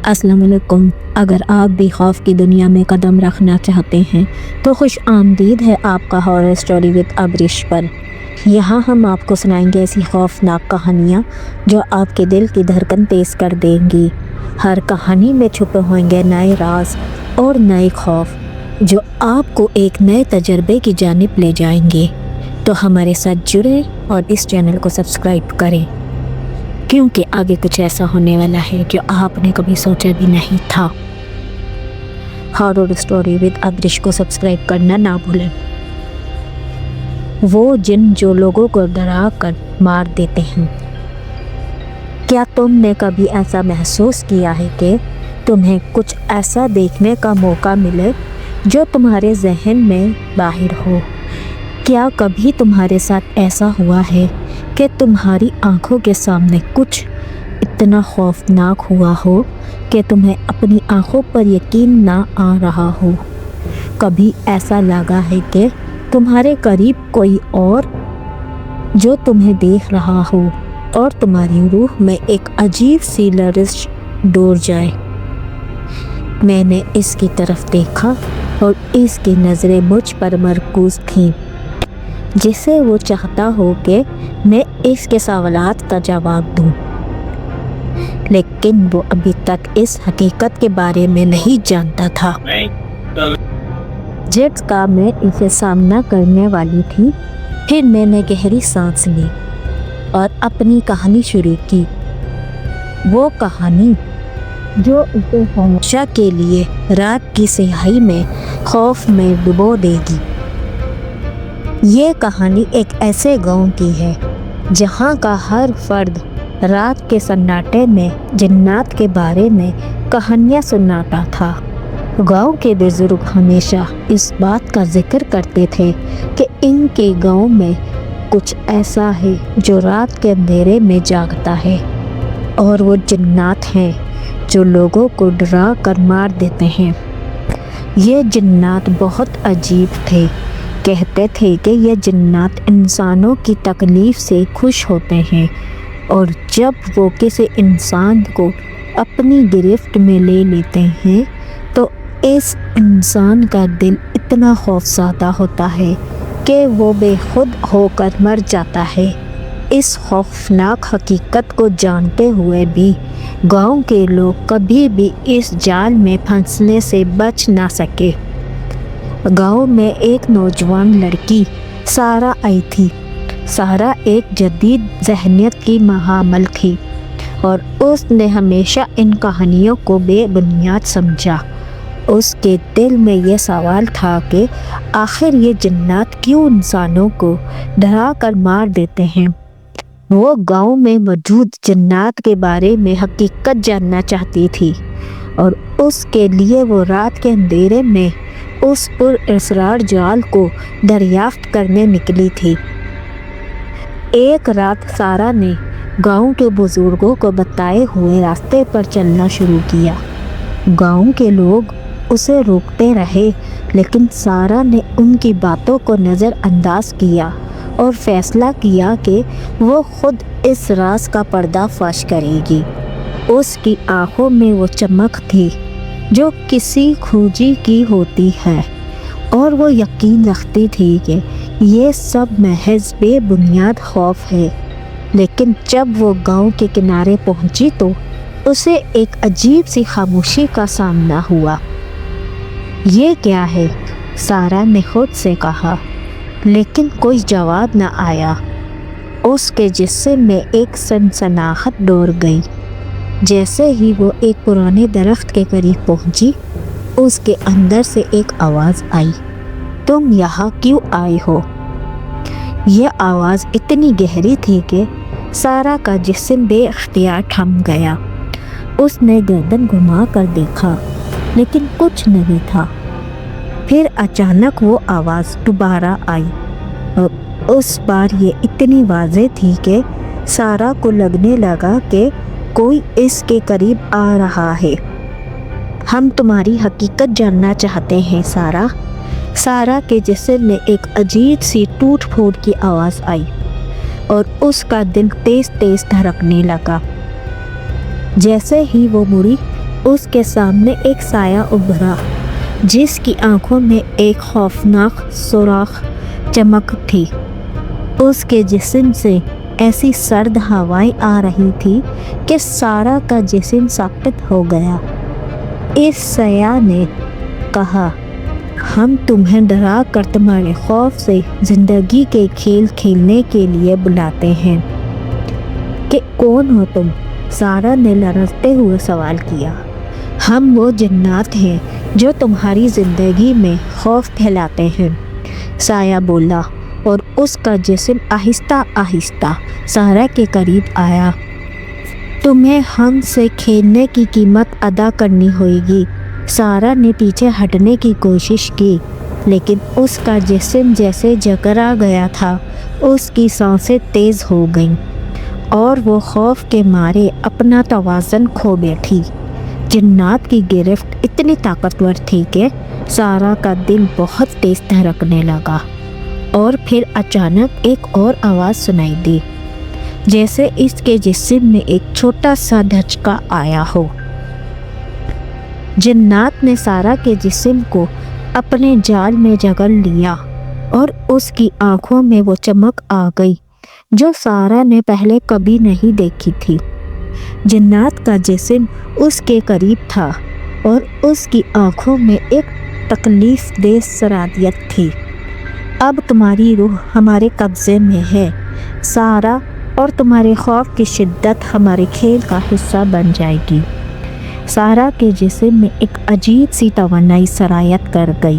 السلام علیکم۔ اگر آپ بھی خوف کی دنیا میں قدم رکھنا چاہتے ہیں تو خوش آمدید ہے آپ کا ہارر اسٹوری وتھ ابرش پر۔ یہاں ہم آپ کو سنائیں گے ایسی خوفناک کہانیاں جو آپ کے دل کی دھڑکن تیز کر دیں گی۔ ہر کہانی میں چھپے ہوئیں گے نئے راز اور نئے خوف جو آپ کو ایک نئے تجربے کی جانب لے جائیں گے۔ تو ہمارے ساتھ جڑیں اور اس چینل کو سبسکرائب کریں، کیونکہ آگے کچھ ایسا ہونے والا ہے جو آپ نے کبھی سوچا بھی نہیں تھا۔ ہارر اسٹوری وتھ ابرش کو سبسکرائب کرنا نہ بھولیں۔ وہ جن جو لوگوں کو ڈرا کر مار دیتے ہیں۔ کیا تم نے کبھی ایسا محسوس کیا ہے کہ تمہیں کچھ ایسا دیکھنے کا موقع ملے جو تمہارے ذہن میں باہر ہو؟ کیا کبھی تمہارے ساتھ ایسا ہوا ہے کہ تمہاری آنکھوں کے سامنے کچھ اتنا خوفناک ہوا ہو کہ تمہیں اپنی آنکھوں پر یقین نہ آ رہا ہو؟ کبھی ایسا لگا ہے کہ تمہارے قریب کوئی اور جو تمہیں دیکھ رہا ہو اور تمہاری روح میں ایک عجیب سی لرزش دوڑ جائے؟ میں نے اس کی طرف دیکھا اور اس کی نظریں مجھ پر مرکوز تھیں، جسے وہ چاہتا ہو کہ میں اس کے سوالات کا جواب دوں، لیکن وہ ابھی تک اس حقیقت کے بارے میں نہیں جانتا تھا جس کا میں اسے سامنا کرنے والی تھی۔ پھر میں نے گہری سانس لی اور اپنی کہانی شروع کی، وہ کہانی جو اسے ہمیشہ کے لیے رات کی سیاہی میں خوف میں ڈبو دے گی۔ یہ کہانی ایک ایسے گاؤں کی ہے جہاں کا ہر فرد رات کے سناٹے میں جنات کے بارے میں کہانیاں سناتا تھا۔ گاؤں کے بزرگ ہمیشہ اس بات کا ذکر کرتے تھے کہ ان کے گاؤں میں کچھ ایسا ہے جو رات کے اندھیرے میں جاگتا ہے، اور وہ جنات ہیں جو لوگوں کو ڈرا کر مار دیتے ہیں۔ یہ جنات بہت عجیب تھے۔ کہتے تھے کہ یہ جنات انسانوں کی تکلیف سے خوش ہوتے ہیں، اور جب وہ کسی انسان کو اپنی گرفت میں لے لیتے ہیں تو اس انسان کا دل اتنا خوفزدہ ہوتا ہے کہ وہ بے خود ہو کر مر جاتا ہے۔ اس خوفناک حقیقت کو جانتے ہوئے بھی گاؤں کے لوگ کبھی بھی اس جال میں پھنسنے سے بچ نہ سکے۔ گاؤں میں ایک نوجوان لڑکی سارا آئی تھی۔ سارا ایک جدید ذہنیت کی حامل تھی اور اس نے ہمیشہ ان کہانیوں کو بے بنیاد سمجھا۔ اس کے دل میں یہ سوال تھا کہ آخر یہ جنات کیوں انسانوں کو ڈرا کر مار دیتے ہیں؟ وہ گاؤں میں موجود جنات کے بارے میں حقیقت جاننا چاہتی تھی، اور اس کے لیے وہ رات کے اندھیرے میں اس پر اسرار جال کو دریافت کرنے نکلی تھی۔ ایک رات سارا نے گاؤں کے بزرگوں کو بتائے ہوئے راستے پر چلنا شروع کیا۔ گاؤں کے لوگ اسے روکتے رہے، لیکن سارا نے ان کی باتوں کو نظر انداز کیا اور فیصلہ کیا کہ وہ خود اس راز کا پردہ فاش کرے گی۔ اس کی آنکھوں میں وہ چمک تھی جو کسی کھوجی کی ہوتی ہے، اور وہ یقین رکھتی تھی کہ یہ سب محض بے بنیاد خوف ہے۔ لیکن جب وہ گاؤں کے کنارے پہنچی تو اسے ایک عجیب سی خاموشی کا سامنا ہوا۔ یہ کیا ہے؟ سارا نے خود سے کہا، لیکن کوئی جواب نہ آیا۔ اس کے جسم میں ایک سنسناہٹ دوڑ گئی۔ جیسے ہی وہ ایک پرانے درخت کے قریب پہنچی، اس کے اندر سے ایک آواز آئی، تم یہاں کیوں آئے ہو؟ یہ آواز اتنی گہری تھی کہ سارا کا جسم بے اختیار تھم گیا۔ اس نے گردن گھما کر دیکھا، لیکن کچھ نہیں تھا۔ پھر اچانک وہ آواز دوبارہ آئی، اور اس بار یہ اتنی واضح تھی کہ سارا کو لگنے لگا کہ کوئی اس کے قریب آ رہا ہے۔ ہم تمہاری حقیقت جاننا چاہتے ہیں سارا۔ سارا کے جسم میں ایک عجیب سی ٹوٹ پھوٹ کی آواز آئی، اور اس کا دل تیز تیز دھڑکنے لگا۔ جیسے ہی وہ مڑی اس کے سامنے ایک سایہ ابھرا جس کی آنکھوں میں ایک خوفناک سوراخ چمک تھی۔ اس کے جسم سے ایسی سرد ہوائیں آ رہی تھی کہ سارا کا جسم ساکت ہو گیا۔ اس سیاح نے کہا، ہم تمہیں ڈرا کر تمہارے خوف سے زندگی کے کھیل کھیلنے کے لیے بلاتے ہیں۔ کہ کون ہو تم؟ سارا نے لرزتے ہوئے سوال کیا۔ ہم وہ جنات ہیں جو تمہاری زندگی میں خوف پھیلاتے ہیں، سایہ بولا، اور اس کا جسم آہستہ آہستہ سارا کے قریب آیا۔ تمہیں ہم سے کھیلنے کی قیمت ادا کرنی ہوئے گی۔ سارا نے پیچھے ہٹنے کی کوشش کی، لیکن اس کا جسم جیسے جکڑا گیا تھا۔ اس کی سانسیں تیز ہو گئیں اور وہ خوف کے مارے اپنا توازن کھو بیٹھی۔ جنات کی گرفت اتنی طاقتور تھی کہ سارا کا دل بہت تیز دھڑکنے لگا، اور پھر اچانک ایک اور آواز سنائی دی، جیسے اس کے جسم میں ایک چھوٹا سا دھچکا آیا ہو۔ جنات نے سارا کے جسم کو اپنے جال میں جکڑ لیا اور اس کی آنکھوں میں وہ چمک آ گئی جو سارا نے پہلے کبھی نہیں دیکھی تھی۔ جنات کا جسم اس کے قریب تھا اور اس کی آنکھوں میں ایک تکلیف دہ سرادیت تھی۔ اب تمہاری روح ہمارے قبضے میں ہے سارا، اور تمہارے خوف کی شدت ہمارے کھیل کا حصہ بن جائے گی۔ سارا کے جسم میں ایک عجیب سی توانائی سرایت کر گئی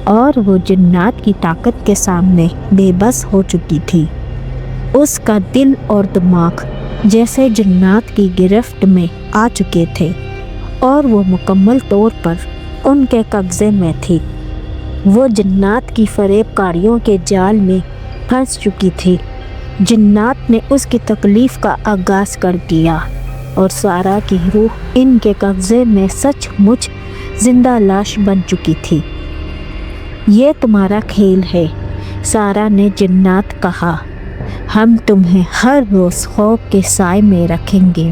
اور وہ جنات کی طاقت کے سامنے بے بس ہو چکی تھی۔ اس کا دل اور دماغ جیسے جنات کی گرفت میں آ چکے تھے اور وہ مکمل طور پر ان کے قبضے میں تھی۔ وہ جنات کی فریب کاریوں کے جال میں پھنس چکی تھی۔ جنات نے اس کی تکلیف کا آغاز کر دیا اور سارا کی روح ان کے قبضے میں سچ مچ زندہ لاش بن چکی تھی۔ یہ تمہارا کھیل ہے، سارا نے جنات کہا۔ ہم تمہیں ہر روز خوف کے سائے میں رکھیں گے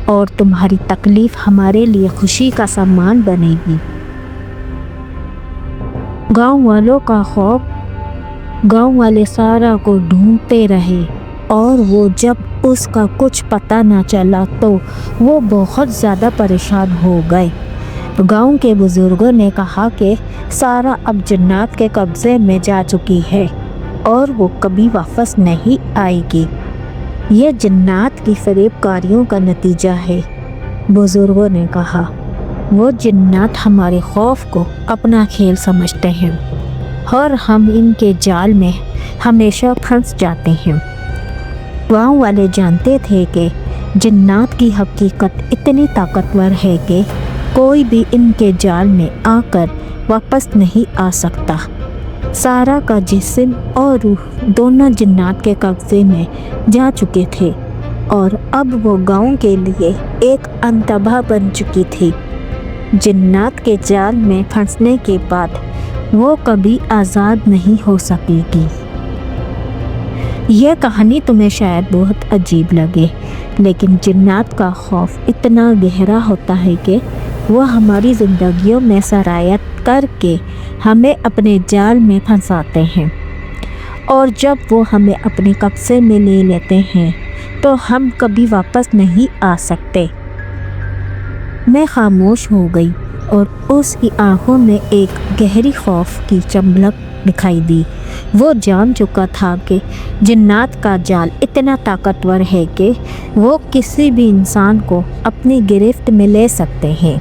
اور تمہاری تکلیف ہمارے لیے خوشی کا سامان بنے گی۔ گاؤں والوں کا خوف۔ گاؤں والے سارا کو ڈھونڈتے رہے اور وہ جب اس کا کچھ پتہ نہ چلا تو وہ بہت زیادہ پریشان ہو گئے۔ گاؤں کے بزرگوں نے کہا کہ سارا اب جنات کے قبضے میں جا چکی ہے اور وہ کبھی واپس نہیں آئے گی۔ یہ جنات کی فریب کاریوں کا نتیجہ ہے، بزرگوں نے کہا۔ وہ جنات ہمارے خوف کو اپنا کھیل سمجھتے ہیں اور ہم ان کے جال میں ہمیشہ پھنس جاتے ہیں۔ گاؤں والے جانتے تھے کہ جنات کی حقیقت اتنی طاقتور ہے کہ کوئی بھی ان کے جال میں آ کر واپس نہیں آ سکتا۔ سارا کا جسم اور روح دونوں جنات کے قبضے میں جا چکے تھے اور اب وہ گاؤں کے لیے ایک انتباہ بن چکی تھی۔ جنات کے جال میں پھنسنے کے بعد وہ کبھی آزاد نہیں ہو سکے گی۔ یہ کہانی تمہیں شاید بہت عجیب لگے، لیکن جنات کا خوف اتنا گہرا ہوتا ہے کہ وہ ہماری زندگیوں میں سرایت کر کے ہمیں اپنے جال میں پھنساتے ہیں، اور جب وہ ہمیں اپنے قبضے میں لے لیتے ہیں تو ہم کبھی واپس نہیں آ سکتے۔ میں خاموش ہو گئی اور اس کی آنکھوں میں ایک گہری خوف کی چمک دکھائی دی۔ وہ جان چکا تھا کہ جنات کا جال اتنا طاقتور ہے کہ وہ کسی بھی انسان کو اپنی گرفت میں لے سکتے ہیں،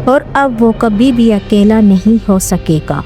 اور اب وہ کبھی بھی اکیلا نہیں ہو سکے گا۔